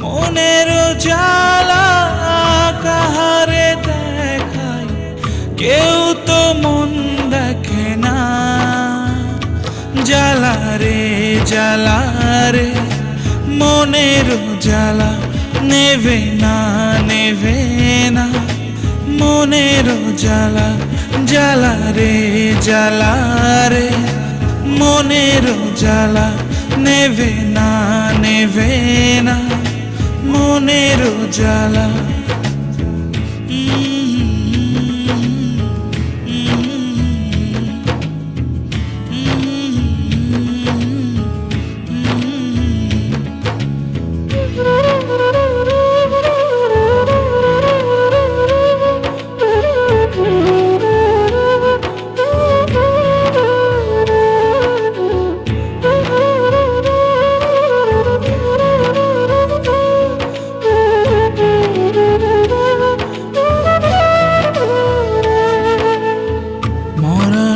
মনের জ্বালা কাহারে দেখাই, কেউ তো মন দেখে না। জ্বালা রে জ্বালা রে মনের জ্বালা, নেভে না নেভে না মনের জ্বালা। জ্বালা রে জ্বালা রে মনের জ্বালা, নেভে না নেভে না মনের জ্বালা।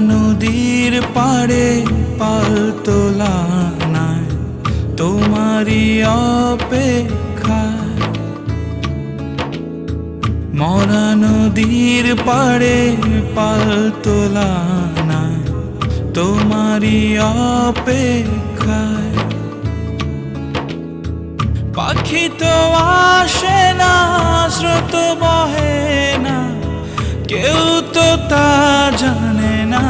নদীর পাড়ে পাল তোলা নাই তোমারই অপেক্ষায়। মরা নদীর পাড়ে পাল তোলা নাই তোমারই অপেক্ষায়। পাখি তো আসে না, স্রোত বহে না, কেউ তো তা জানে না।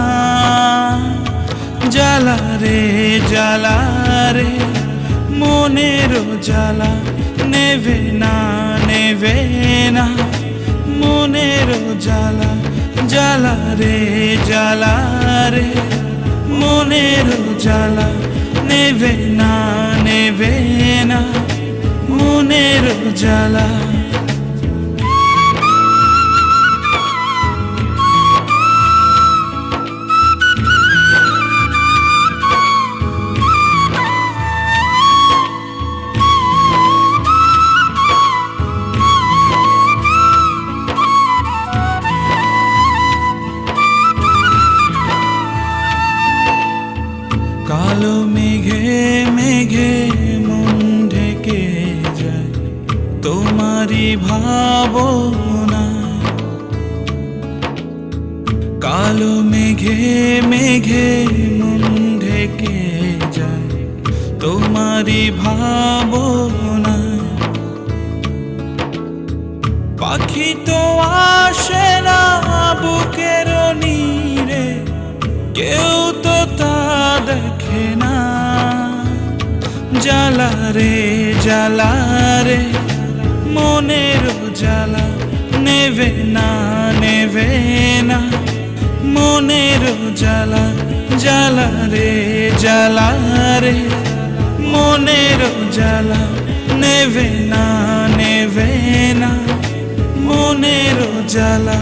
জ্বালা রে জ্বালা রে মনের জ্বালা, নেভে না নেভে না মনের জ্বালা। জ্বালা রে জ্বালা রে মনের জ্বালা, নেভে না নেভে না মনের জ্বালা। কালো মেঘে মেঘে মন ঢেকে যায় তোমারই ভাবনা। কালো মেঘে মেঘে মন ঢেকে যায় তোমারই ভাবনা। পাখি তো আসে না বুকের নীরে, কেউ তো তা দেখে না। জ্বালা রে জ্বালা রে মনের জ্বালা, নেভে না নেভে না মনের জ্বালা। জ্বালা রে জ্বালা রে মনের জ্বালা, নেভে না নেভে না মনের জ্বালা।